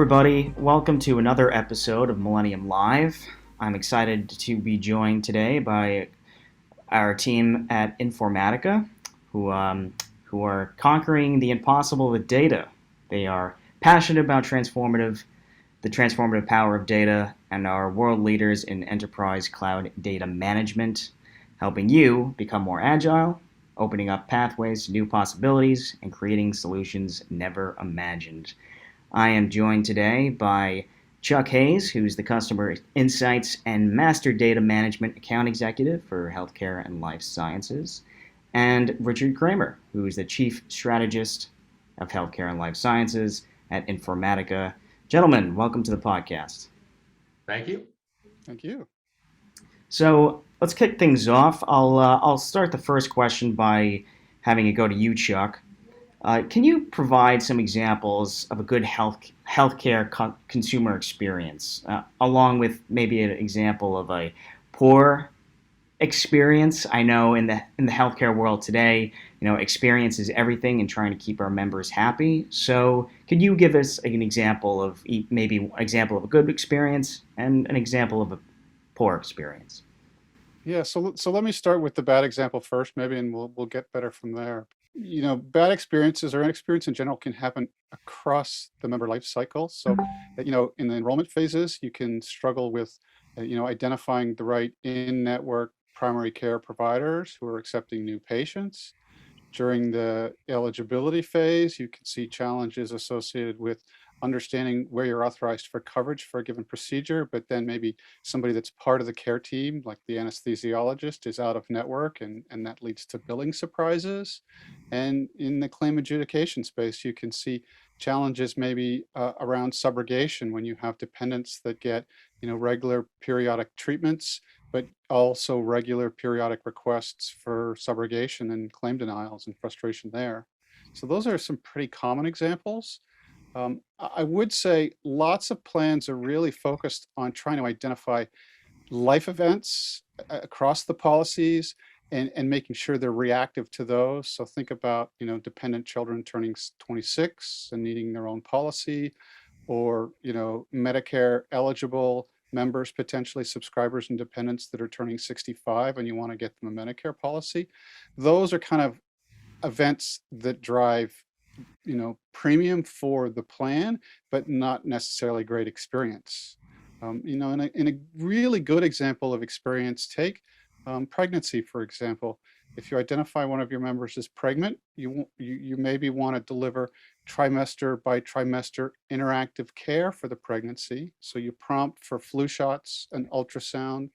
everybody. Welcome to another episode of Millennium Live. I'm excited to be joined today by our team at Informatica, who are conquering the impossible with data. They are passionate about the transformative power of data, and are world leaders in enterprise cloud data management, helping you become more agile, opening up pathways to new possibilities, and creating solutions never imagined. I am joined today by Chuck Hayes, who's the Customer Insights and Master Data Management Account Executive for Healthcare and Life Sciences, and Richard Cramer, who is the Chief Strategist of Healthcare and Life Sciences at Informatica. Gentlemen, welcome to the podcast. Thank you. Thank you. So let's kick things off. I'll start the first question by having it go to you, Chuck. Can you provide some examples of a good healthcare consumer experience, along with maybe an example of a poor experience? I know in the healthcare world today, experience is everything and trying to keep our members happy. So, could you give us an example of a good experience and an example of a poor experience? Yeah, so let me start with the bad example first, maybe, and we'll get better from there. Bad experiences or inexperience in general can happen across the member life cycle. So, in the enrollment phases, you can struggle with, identifying the right in-network primary care providers who are accepting new patients. During the eligibility phase, you can see challenges associated with understanding where you're authorized for coverage for a given procedure, but then maybe somebody that's part of the care team, like the anesthesiologist, is out of network, and that leads to billing surprises. And in the claim adjudication space, you can see challenges maybe around subrogation when you have dependents that get, regular periodic treatments, but also regular periodic requests for subrogation and claim denials and frustration there. So those are some pretty common examples. I would say lots of plans are really focused on trying to identify life events across the policies and making sure they're reactive to those. So think about, dependent children turning 26 and needing their own policy, or, Medicare eligible members, potentially subscribers and dependents that are turning 65 and you want to get them a Medicare policy. Those are kind of events that drive, premium for the plan, but not necessarily great experience. In a really good example of experience, take pregnancy, for example. If you identify one of your members as pregnant, you maybe want to deliver trimester by trimester interactive care for the pregnancy. So you prompt for flu shots and ultrasound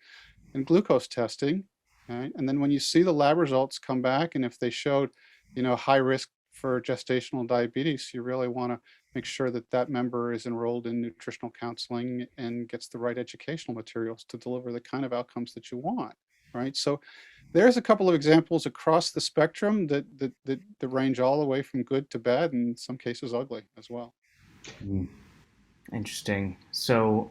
and glucose testing. Right? And then when you see the lab results come back, and if they showed, high risk for gestational diabetes, you really want to make sure that that member is enrolled in nutritional counseling and gets the right educational materials to deliver the kind of outcomes that you want. Right. So there's a couple of examples across the spectrum that range all the way from good to bad, and in some cases ugly as well. Interesting. So,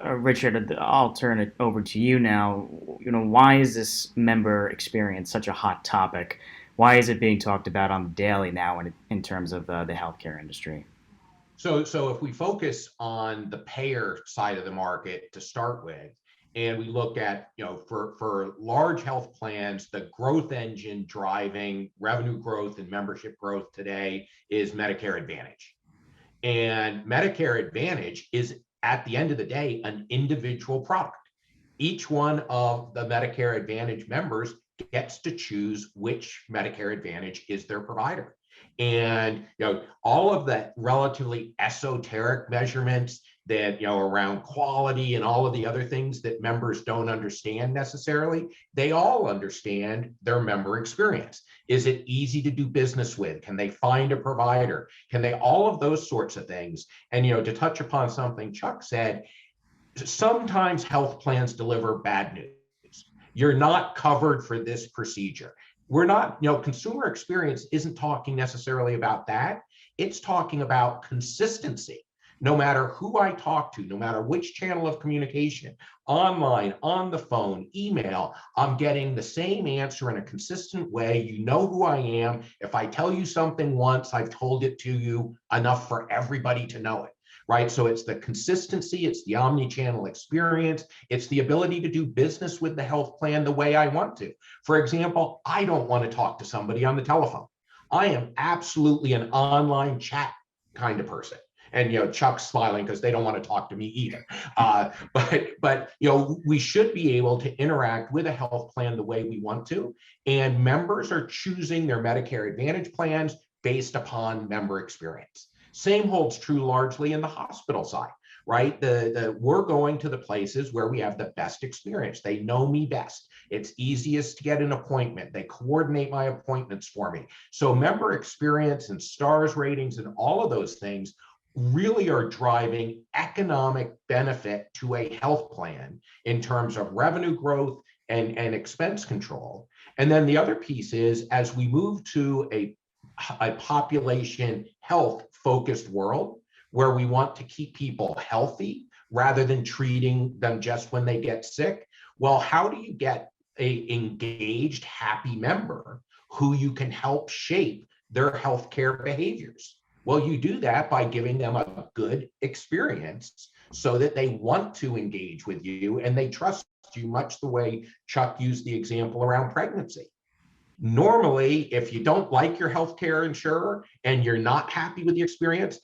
Richard, I'll turn it over to you now. Why is this member experience such a hot topic? Why is it being talked about on the daily now in terms of the healthcare industry? So if we focus on the payer side of the market to start with, and we look at, for large health plans, the growth engine driving revenue growth and membership growth today is Medicare Advantage. And Medicare Advantage is, at the end of the day, an individual product. Each one of the Medicare Advantage members gets to choose which Medicare Advantage is their provider. And all of the relatively esoteric measurements that around quality and all of the other things that members don't understand necessarily, they all understand their member experience. Is it easy to do business with? Can they find a provider? Can they, all of those sorts of things? And to touch upon something Chuck said, sometimes health plans deliver bad news. You're not covered for this procedure. We're not, consumer experience isn't talking necessarily about that. It's talking about consistency. No matter who I talk to, no matter which channel of communication, online, on the phone, email, I'm getting the same answer in a consistent way. You know who I am. If I tell you something once, I've told it to you enough for everybody to know it. right? So it's the consistency, it's the omni-channel experience, it's the ability to do business with the health plan the way I want to. For example, I don't want to talk to somebody on the telephone. I am absolutely an online chat kind of person. And Chuck's smiling because they don't want to talk to me either. But we should be able to interact with a health plan the way we want to, and members are choosing their Medicare Advantage plans based upon member experience. Same holds true largely in the hospital side, right? We're going to the places where we have the best experience. They know me best. It's easiest to get an appointment. They coordinate my appointments for me. So member experience and stars ratings and all of those things really are driving economic benefit to a health plan in terms of revenue growth and expense control. And then the other piece is, as we move to a population health focused world where we want to keep people healthy rather than treating them just when they get sick, well, how do you get a engaged, happy member who you can help shape their healthcare behaviors? Well, you do that by giving them a good experience so that they want to engage with you and they trust you, much the way Chuck used the example around pregnancy. Normally, if you don't like your healthcare insurer and you're not happy with the experience,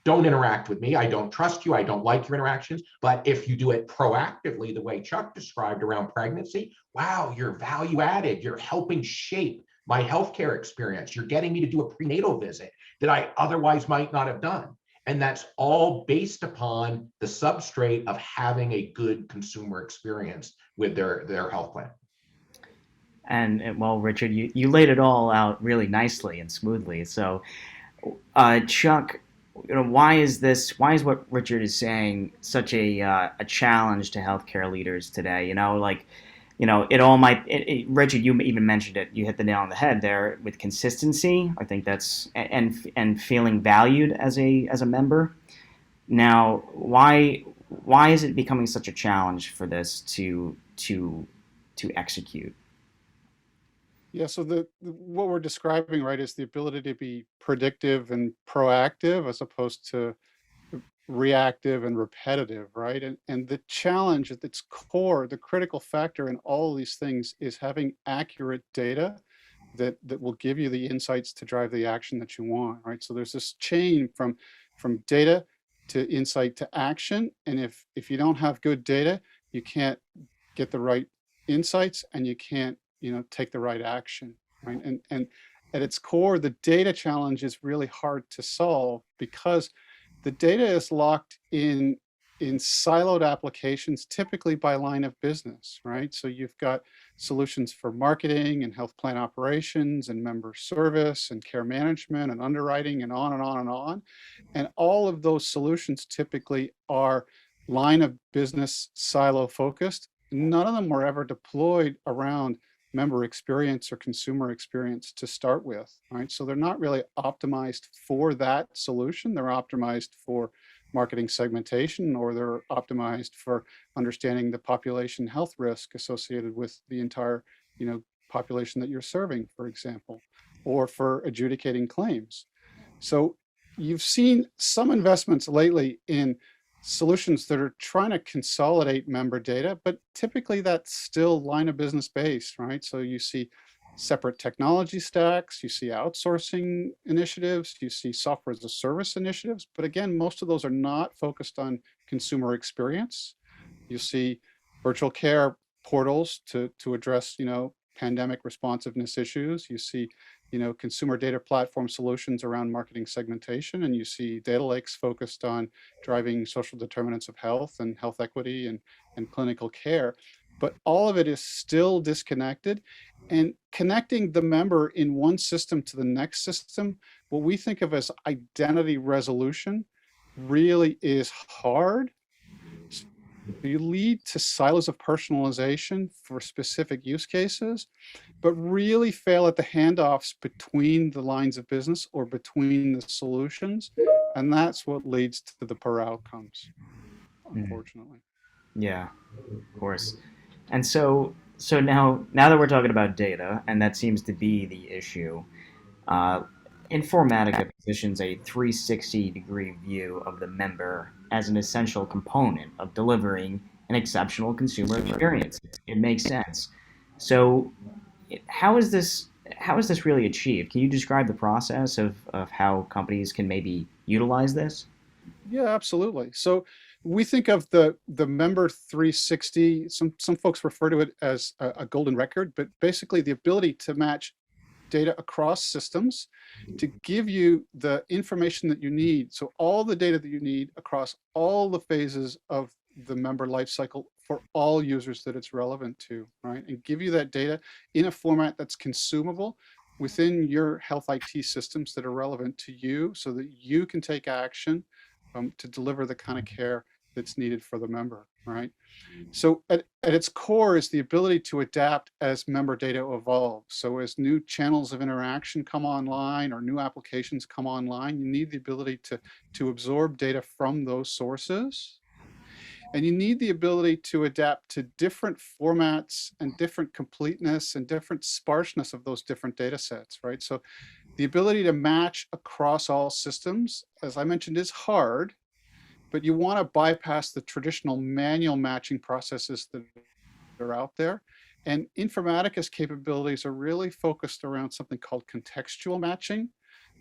don't interact with me. I don't trust you. I don't like your interactions. But if you do it proactively, the way Chuck described around pregnancy, wow, you're value added. You're helping shape my healthcare experience. You're getting me to do a prenatal visit that I otherwise might not have done. And that's all based upon the substrate of having a good consumer experience with their health plan. And well, Richard, you laid it all out really nicely and smoothly. So, Chuck, why is this? Why is what Richard is saying such a challenge to healthcare leaders today? It all might. Richard, you even mentioned it. You hit the nail on the head there with consistency. I think that's and feeling valued as a member. Now, why is it becoming such a challenge for this to execute? Yeah, so what we're describing, right, is the ability to be predictive and proactive as opposed to reactive and repetitive, right? And the challenge at its core, the critical factor in all of these things is having accurate data that will give you the insights to drive the action that you want, right? So there's this chain from data to insight to action. And if you don't have good data, you can't get the right insights and you can't, take the right action, right? And at its core, the data challenge is really hard to solve because the data is locked in siloed applications, typically by line of business, right? So you've got solutions for marketing and health plan operations and member service and care management and underwriting and on and on and on. And all of those solutions typically are line of business silo focused. None of them were ever deployed around member experience or consumer experience to start with, right? So they're not really optimized for that solution. They're optimized for marketing segmentation, or they're optimized for understanding the population health risk associated with the entire, population that you're serving, for example, or for adjudicating claims. So you've seen some investments lately in solutions that are trying to consolidate member data, but typically that's still line of business based, right? So you see separate technology stacks, you see outsourcing initiatives, you see software as a service initiatives, but again, most of those are not focused on consumer experience. You see virtual care portals to address, pandemic responsiveness issues. You see, consumer data platform solutions around marketing segmentation, and you see data lakes focused on driving social determinants of health and health equity and clinical care. But all of it is still disconnected, and connecting the member in one system to the next system, what we think of as identity resolution, really is hard. You lead to silos of personalization for specific use cases, but really fail at the handoffs between the lines of business or between the solutions. And that's what leads to the poor outcomes, Mm, unfortunately. yeah, of course. And so now that we're talking about data, and that seems to be the issue, uh, Informatica positions a 360-degree view of the member as an essential component of delivering an exceptional consumer experience. It makes sense. So, how is this? How is this really achieved? Can you describe the process of how companies can maybe utilize this? Yeah, absolutely. So we think of the member 360. Some folks refer to it as a golden record, but basically the ability to match data across systems to give you the information that you need. So all the data that you need across all the phases of the member lifecycle for all users that it's relevant to, right? And give you that data in a format that's consumable within your health IT systems that are relevant to you so that you can take action to deliver the kind of care that's needed for the member, right? So at its core is the ability to adapt as member data evolves. So as new channels of interaction come online or new applications come online, you need the ability to absorb data from those sources. And you need the ability to adapt to different formats and different completeness and different sparseness of those different data sets, right? So the ability to match across all systems, as I mentioned, is hard, but you want to bypass the traditional manual matching processes that are out there. And Informatica's capabilities are really focused around something called contextual matching.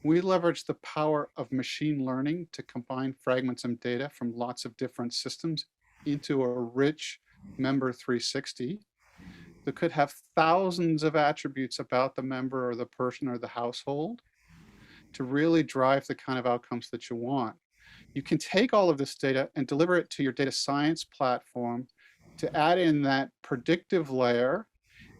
We leverage the power of machine learning to combine fragments of data from lots of different systems into a rich member 360 that could have thousands of attributes about the member or the person or the household to really drive the kind of outcomes that you want. You can take all of this data and deliver it to your data science platform to add in that predictive layer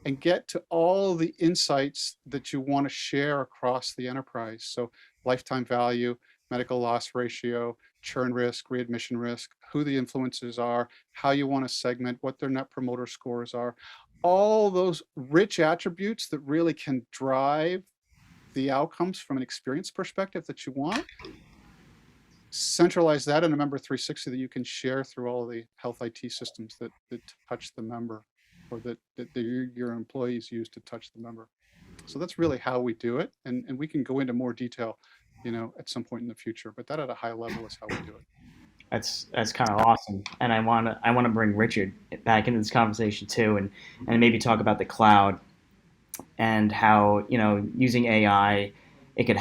and get to all the insights that you want to share across the enterprise. So lifetime value, medical loss ratio, churn risk, readmission risk, who the influencers are, how you want to segment, what their net promoter scores are, all those rich attributes that really can drive the outcomes from an experience perspective that you want. Centralize that in a member 360 that you can share through all of the health IT systems that touch the member or that your employees use to touch the member. So that's really how we do it. And we can go into more detail, at some point in the future, but that at a high level is how we do it. That's kind of awesome, and I want to bring Richard back into this conversation too, and maybe talk about the cloud and how using AI, it could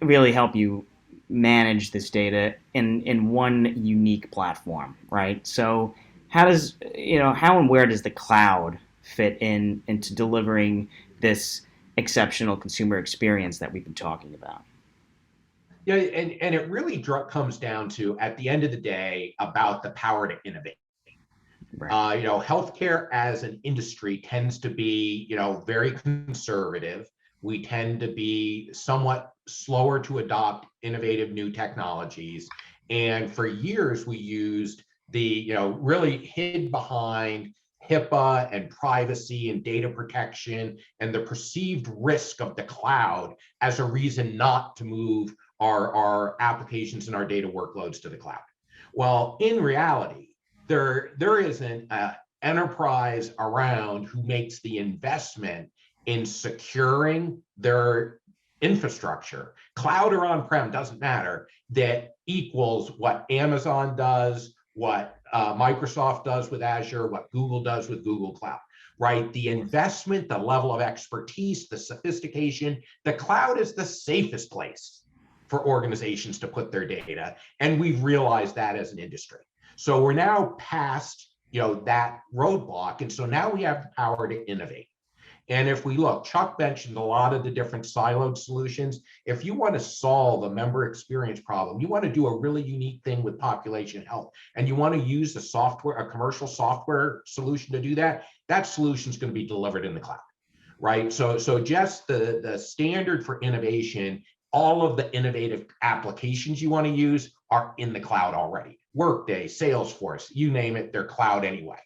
really help you manage this data in one unique platform, right? So how and where does the cloud fit into delivering this exceptional consumer experience that we've been talking about? Yeah, and it really comes down to, at the end of the day, about the power to innovate. Right. Healthcare as an industry tends to be, very conservative. We tend to be somewhat slower to adopt innovative new technologies. And for years, we used really hid behind HIPAA and privacy and data protection and the perceived risk of the cloud as a reason not to move our applications and our data workloads to the cloud. Well, in reality, there is an enterprise around who makes the investment in securing their infrastructure, cloud or on-prem, doesn't matter, that equals what Amazon does, what Microsoft does with Azure, what Google does with Google Cloud, right? The investment, the level of expertise, the sophistication, the cloud is the safest place for organizations to put their data. And we've realized that as an industry. So we're now past that roadblock. And so now we have the power to innovate. And if we look, Chuck mentioned a lot of the different siloed solutions. If you want to solve a member experience problem, you want to do a really unique thing with population health, and you want to use a commercial software solution to do that, that solution is going to be delivered in the cloud, right? So just the standard for innovation, all of the innovative applications you want to use are in the cloud already. Workday, Salesforce, you name it, they're cloud anyway.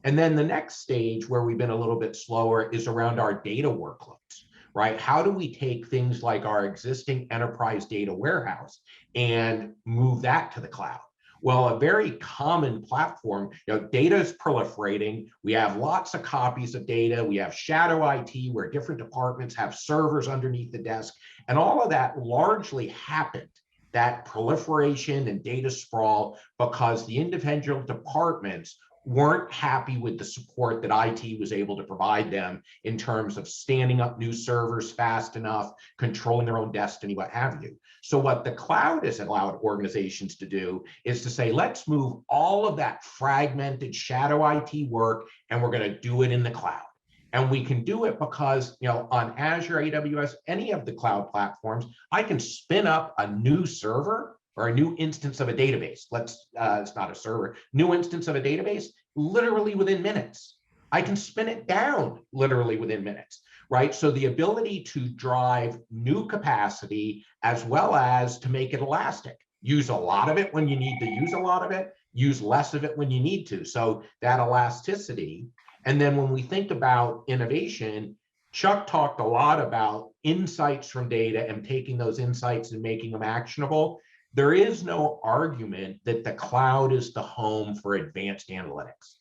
And then the next stage where we've been a little bit slower is around our data workloads, right? How do we take things like our existing enterprise data warehouse and move that to the cloud? Well, a very common platform, data is proliferating. We have lots of copies of data. We have shadow IT where different departments have servers underneath the desk. And all of that largely happened, that proliferation and data sprawl, because the individual departments weren't happy with the support that IT was able to provide them in terms of standing up new servers fast enough, controlling their own destiny, what have you. So what the cloud has allowed organizations to do is to say, let's move all of that fragmented shadow IT work, and we're going to do it in the cloud. And we can do it because, on Azure, AWS, any of the cloud platforms, I can spin up a new server or a new instance of a database. It's not a server, new instance of a database, literally within minutes. I can spin it down literally within minutes, right? So the ability to drive new capacity as well as to make it elastic. Use a lot of it when you need to use a lot of it, use less of it when you need to. So that elasticity. And then when we think about innovation, Chuck talked a lot about insights from data and taking those insights and making them actionable. There is no argument that the cloud is the home for advanced analytics.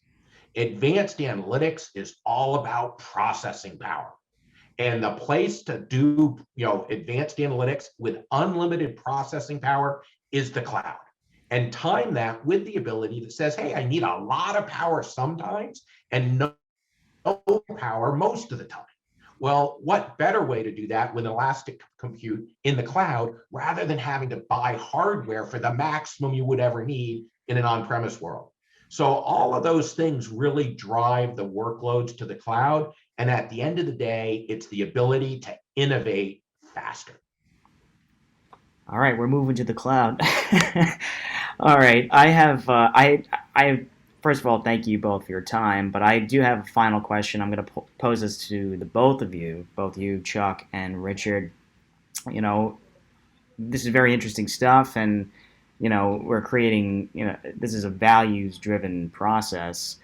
Advanced analytics is all about processing power. And the place to do, advanced analytics with unlimited processing power is the cloud. And time that with the ability that says, hey, I need a lot of power sometimes and no power most of the time. Well, what better way to do that with elastic compute in the cloud rather than having to buy hardware for the maximum you would ever need in an on-premise world? So all of those things really drive the workloads to the cloud. And at the end of the day, it's the ability to innovate faster. All right, we're moving to the cloud. All right, first of all, thank you both for your time, but I do have a final question. I'm going to pose this to the both of you, Chuck and Richard. This is very interesting stuff, and we're creating. This is a values-driven process.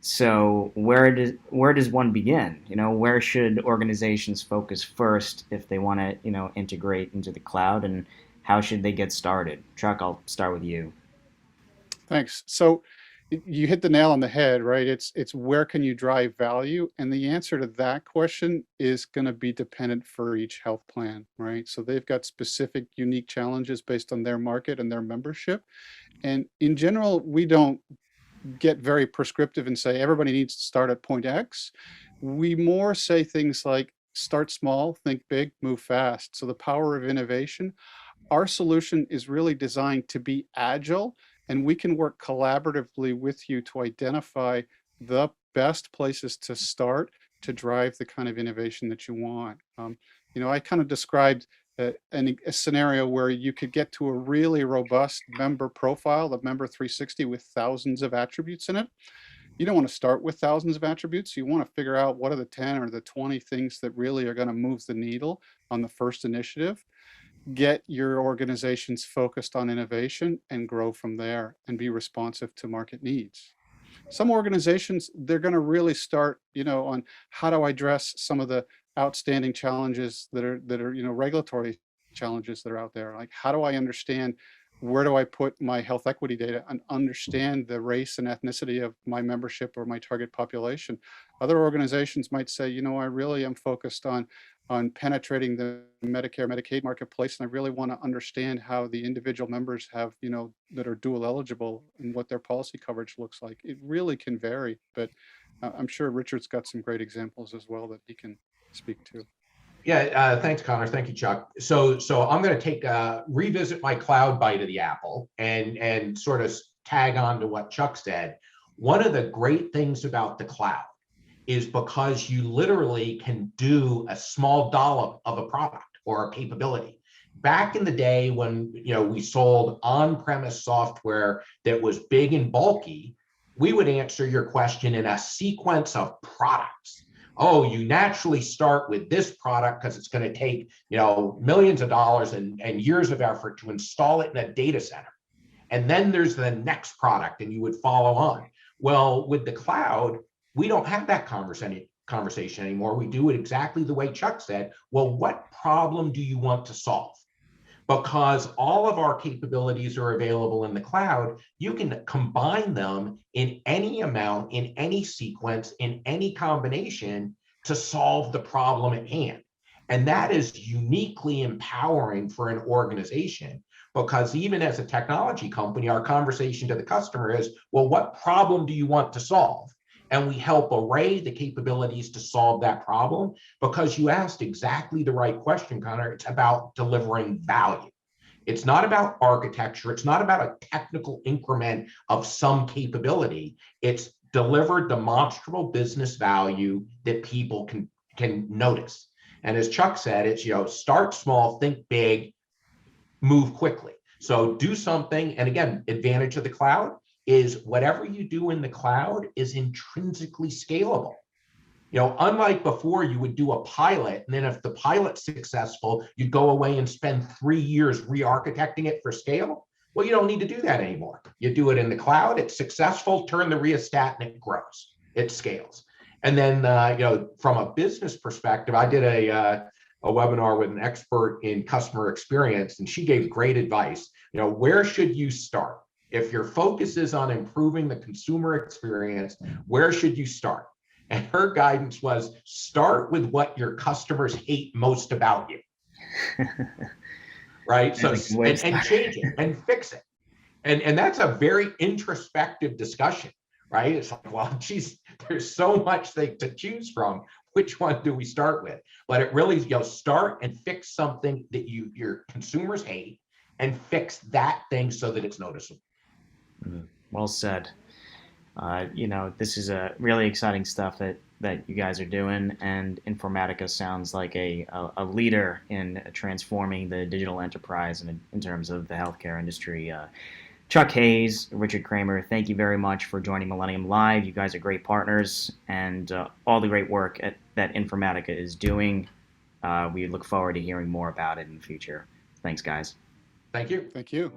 So where does one begin? Where should organizations focus first if they want to integrate into the cloud, and how should they get started? Chuck, I'll start with you. Thanks. So you hit the nail on the head, right? It's where can you drive value? And the answer to that question is going to be dependent for each health plan, right? So they've got specific, unique challenges based on their market and their membership. And in general, we don't get very prescriptive and say everybody needs to start at point X. We more say things like start small, think big, move fast. So the power of innovation. Our solution is really designed to be agile, and we can work collaboratively with you to identify the best places to start to drive the kind of innovation that you want. I kind of described a scenario where you could get to a really robust member profile, the member 360 with thousands of attributes in it. You don't want to start with thousands of attributes. You want to figure out what are the 10 or the 20 things that really are going to move the needle on the first initiative. Get your organizations focused on innovation and grow from there and be responsive to market needs. Some organizations, they're going to really start, on how do I address some of the outstanding challenges that are, regulatory challenges that are out there. Like, how do I understand where do I put my health equity data and understand the race and ethnicity of my membership or my target population? Other organizations might say, I really am focused on penetrating the Medicare, Medicaid marketplace, and I really want to understand how the individual members have, that are dual eligible and what their policy coverage looks like. It really can vary, but I'm sure Richard's got some great examples as well that he can speak to. Yeah, thanks, Connor. Thank you, Chuck. So I'm going to revisit my cloud bite of the apple and sort of tag on to what Chuck said. One of the great things about the cloud is because you literally can do a small dollop of a product or a capability. Back in the day when we sold on-premise software that was big and bulky, we would answer your question in a sequence of products. Oh, you naturally start with this product because it's going to take millions of dollars and years of effort to install it in a data center. And then there's the next product and you would follow on. Well, with the cloud, we don't have that conversation anymore. We do it exactly the way Chuck said. Well, what problem do you want to solve? Because all of our capabilities are available in the cloud, you can combine them in any amount, in any sequence, in any combination to solve the problem at hand. And that is uniquely empowering for an organization, because even as a technology company, our conversation to the customer is, well, what problem do you want to solve? And we help array the capabilities to solve that problem, because you asked exactly the right question, Connor. It's about delivering value. It's not about architecture. It's not about a technical increment of some capability. It's deliver demonstrable business value that people can notice. And as Chuck said, it's, start small, think big, move quickly. So do something. And again, advantage of the cloud is whatever you do in the cloud is intrinsically scalable. Unlike before, you would do a pilot, and then if the pilot's successful, you'd go away and spend 3 years re-architecting it for scale. Well, you don't need to do that anymore. You do it in the cloud, it's successful, turn the rheostat, and it grows, it scales. And then, from a business perspective, I did a webinar with an expert in customer experience, and she gave great advice. Where should you start? If your focus is on improving the consumer experience, where should you start? And her guidance was, start with what your customers hate most about you. Right? So, and change it and fix it. And that's a very introspective discussion, right? It's like, well, geez, there's so much to choose from. Which one do we start with? But it really is, start and fix something that your consumers hate, and fix that thing so that it's noticeable. Well said. This is a really exciting stuff that you guys are doing, and Informatica sounds like a leader in transforming the digital enterprise in terms of the healthcare industry. Chuck Hayes, Richard Cramer, thank you very much for joining Millennium Live. You guys are great partners, and all the great work that Informatica is doing. We look forward to hearing more about it in the future. Thanks, guys. Thank you. Thank you.